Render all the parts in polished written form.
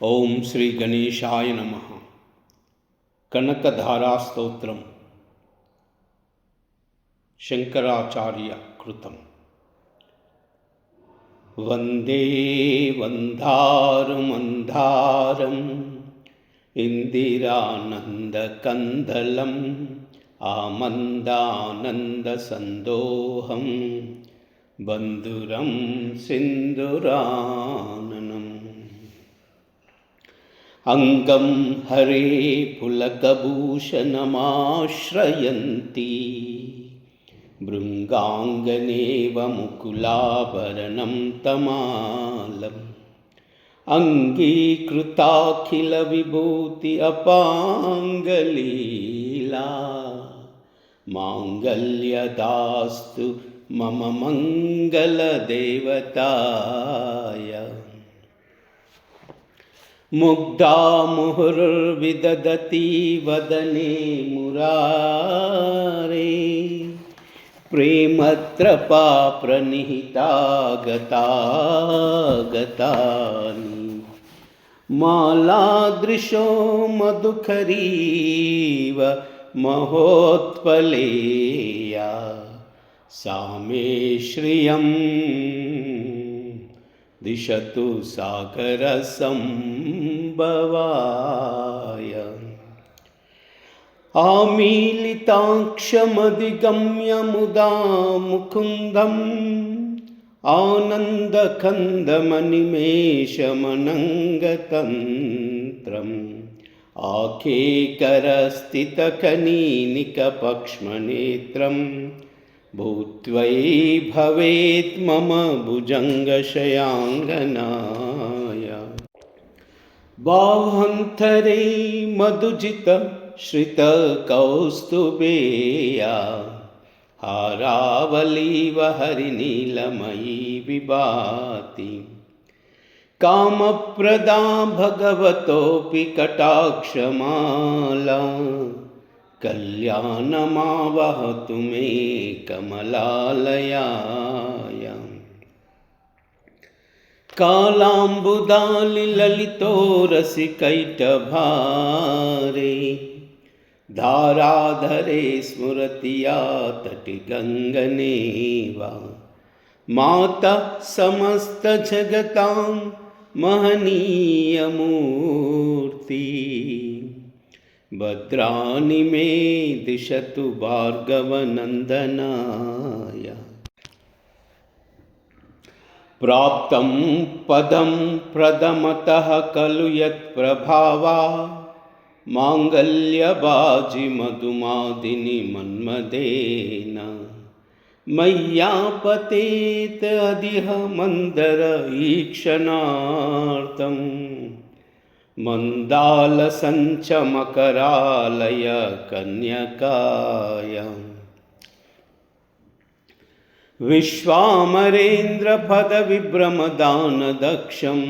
ఓం శ్రీ గణేశాయ నమః. కనకధారా స్తోత్రం శంకరాచార్య కృతం. వందే వందారుమందారం ఇందిరానందకందలం ఆమందానందసందోహం బంధురం సింధురాననం. అంగం హరే పులకభూషణమాశ్రయంతి భృంగాంగనేవ ముకులాభరణం తమాలం. అంగీకృతాఖిల విభూతి అపాంగలీలా మాంగళ్యదాస్తు మమ మంగళదేవతాయ. ముగ్ధా ముహుర్విదదతి వదనే మురారే ప్రేమత్రపా ప్రణిహితా గతాని. మాలాదృశో మధుకరీవ మహోత్పలేయా సామే శ్రియం దిశతు సాగర సంభవాయ. ఆమీలితాక్షమధిగమ్య ముదా ముకుందం ఆనందకందమనిమేషమనంగతంత్రం. ఆఖేకరస్థితకనీనికపక్ష్మనేత్రం భూత్వై భవేత్ మమ భుజంగశయాంగనాయ. బాహ్వంతరే మధుజిత శ్రిత కౌస్తుభేయా హారావలీవ హరినీలమయీ విభాతి. కామప్రదా భగవతోపి కటాక్షమాలా కళ్యాణమావహతు మే కమలాలయాయ. కాళాంబుదాలి లలితో రసికైటభారే ధారాధరే స్మృతియా తటి గంగనేవా. మాత సమస్త జగతాం మహనీయమూర్తి భద్రాని మే దిశతు భార్గవనందనాయ. ప్రాప్తం పదం ప్రథమతః ఖలు యత్ప్రభావా మాంగళ్యబాజి మధుమాదిని మన్మదేన. మయ్యాపతేత అదిహ మందర ఈక్షణార్థం మందాలసంచమకరాలయ కన్యకాయ. విశ్వామరేంద్రపద విభ్రమదానదక్షం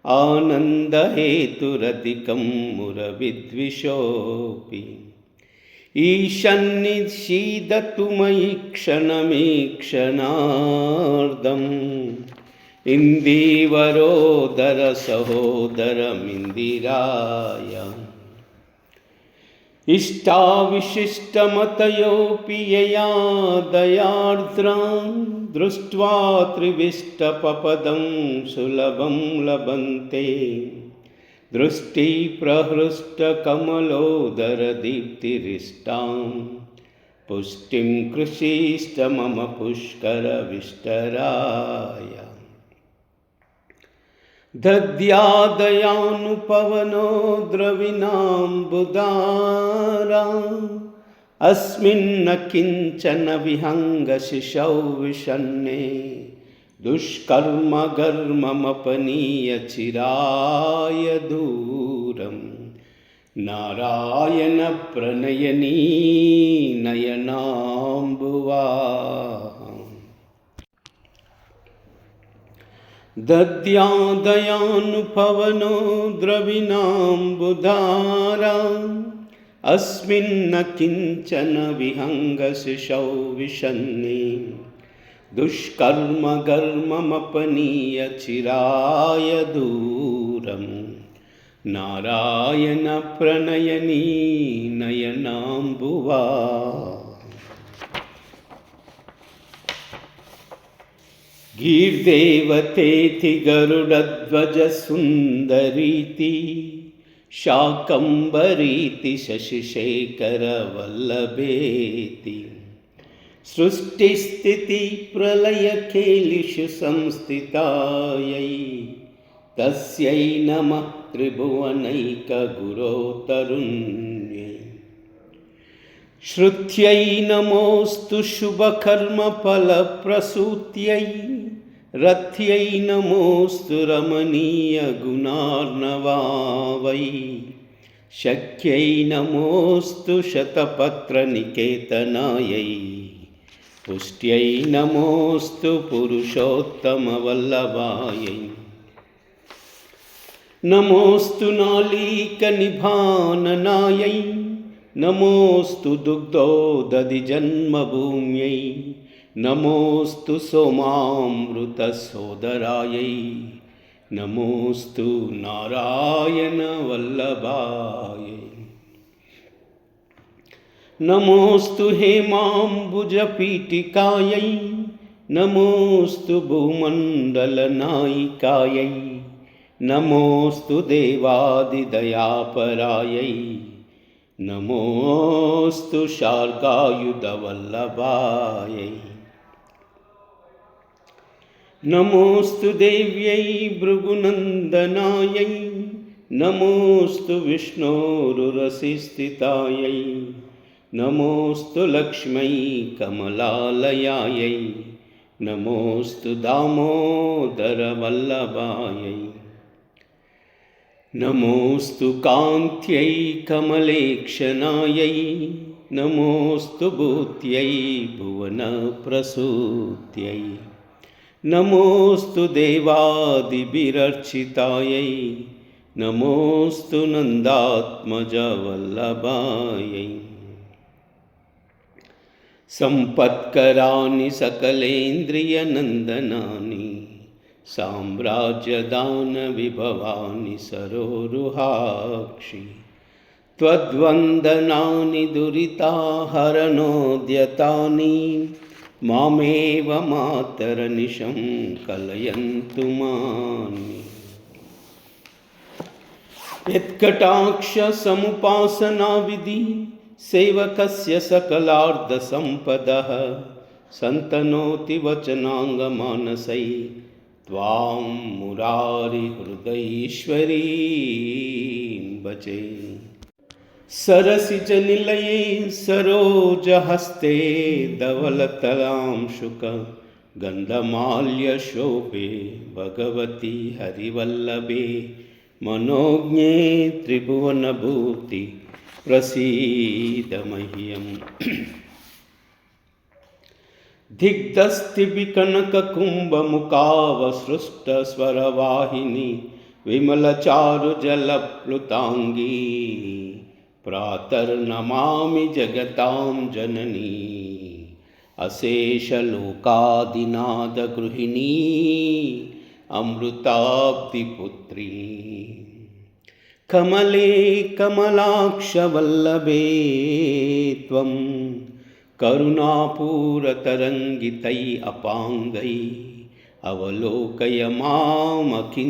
ఆనందహేతురధికం మురవిద్విషోపి. ఈశన్నిషీదతు మయి క్షణమీక్షణార్ధం ఇందీవరోదర సహోదరమిందిరాయ. ఇష్టావిశిష్టమతయోపి యయా దయార్ద్రాం దృష్ట్వా త్రివిష్టపపదం సులభం లభంతే. దృష్టి ప్రహృష్టకమలోదర దీప్తిరిష్టాం పుష్టిం కృషీష్ట మమ పుష్కర విష్టరాయ. దద్యాదయానుపవనో ద్రవిణాంబుదారా అస్మిన్న కించన విహంగశిశౌ విషన్నే. దుష్కర్మగర్మమపనీయ చిరాయ దూరం నారాయణ ప్రణయనీ నయనాంబువాహం. దద్యాదయానుపవనో ద్రవిణాంబుధారా అస్మిన్న కించన విహంగశిశౌ విషన్నే. दुष्कर्म कर्ममपनीय चिराय दूरं नारायण प्रणयनी नयनाम्बुवा। गीर्देवतेति गरुडध्वज सुन्दरीति शाकम्भरीति शशिशेखर वल्लभेति सृष्टिस्थिति प्रलयखेलिषु संस्थितायै तस्यै नमः त्रिभुवनैकगुरो तरुण्यै। श्रुत्यै नमोऽस्तु शुभकर्मफलप्रसूत्यै रथ्यै नमोऽस्तु रमणीयगुणार्णवावै शक्यै नमोऽस्तु शतपत्रनिकेतनायै पुष्ट्यै नमोऽस्तु पुरुषोत्तमवल्लभायै। नमोऽस्तु नालीकनिभाननायै नमोऽस्तु दुग्धोदधिजन्मभूम्यै नमोऽस्तु सोमामृतसोदरायै नमोऽस्तु नारायणवल्लभायै। नमोऽस्तु हेमाम्बुजपीठिकायै नमोऽस्तु भूमण्डलनायिकायै नमोऽस्तु देवादिदयापरायै नमोऽस्तु शार्गायुधवल्लभायै। नमोऽस्तु देव्यै भृगुनन्दनायै नमोऽस्तु विष्णोरुरसिस्थितायै नमोऽस्तु लक्ष्म्यै कमलालयायै नमोऽस्तु दामोदरवल्लभायै। नमोऽस्तु कान्त्यै कमलेक्षणायै नमोऽस्तु भूत्यै भुवनप्रसूत्यै नमोऽस्तु देवादिभिरर्चितायै नमोऽस्तु नन्दात्मजवल्लभायै। सम्पत्कराणि सकलेन्द्रियनन्दनानि साम्राज्यदानविभवानि सरोरुहाक्षि त्वद्वन्दनानि दुरिताहरणोद्यतानि मामेव मातरनिशं कलयन्तु मानि। यत्कटाक्षसमुपासनाविधि सेवकस्य सकलार्धसम्पदः सन्तनोति वचनाङ्गमानसै त्वां मुरारिहृदयेश्वरीं भजे। सरसिजनिलये सरोजहस्ते धवलतलांशुक गन्धमाल्यशोभे भगवती हरिवल्लभे मनोज्ञे त्रिभुवनभूति प्रसीद मह्यम्। दिग्धस्तिभिकनककुम्भमुखावसृष्टस्वरवाहिनी विमलचारुजलप्लुताङ्गी प्रातर्नमामि जगतां जननी अशेषलोकादिनादगृहिणी अमृताब्धिपुत्री। कमले कमलाक्षवल्लभे त्वं करुणापूरतरङ्गितै अपाङ्गै अवलोकय मामकिञ्चनानां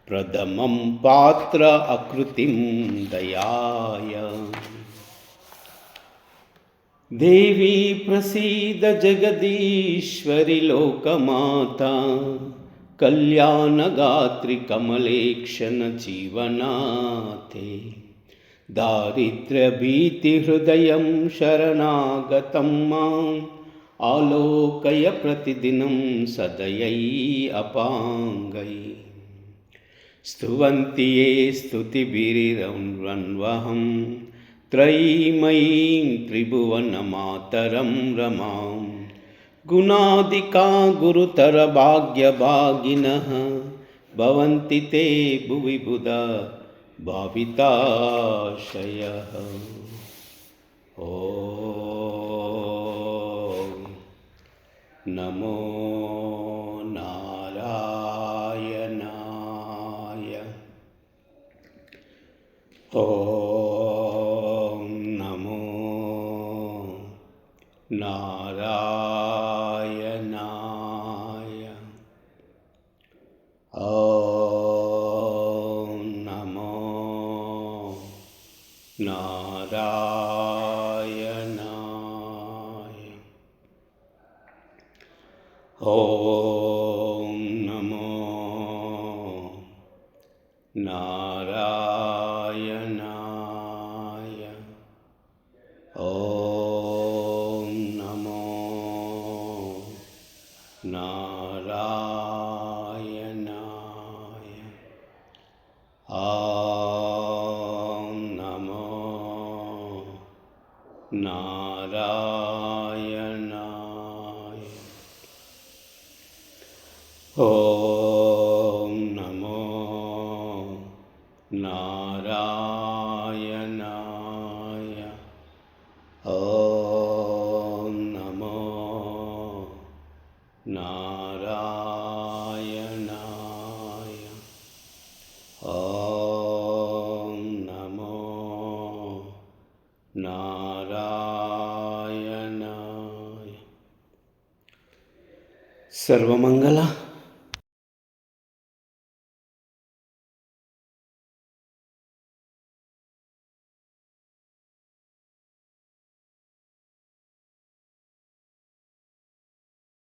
प्रथमं पात्र अकृतिं दयाय। देवी प्रसीद जगदीश्वरि लोकमाता कल्याणगात्रि कमलेक्षण जीवनाथे। दारिद्र्यभीतिहृदयं शरणागतं माम् आलोकय प्रतिदिनं सदयै अपाङ्गै। स्तुवन्ति ये स्तुतिभिरन्वहं त्रयीमयीं त्रिभुवनमातरं रमां। गुणादिका गुरुतरभाग्यभागिनः भवन्ति ते भुवि बुधा भाविताशयः। ॐ నమో నారాయణాయ. ఓం నమో నారాయణాయ. ఓం నమో నారాయణాయ. ఓం నమో నారాయణాయ. ఓం నమో నారాయణాయ. ఓం నమో నారాయణాయ. ఓం నమో నారాయణాయ. ఓం నమో నారాయణాయ. ఓం నమో నారాయణాయ. సర్వమంగళ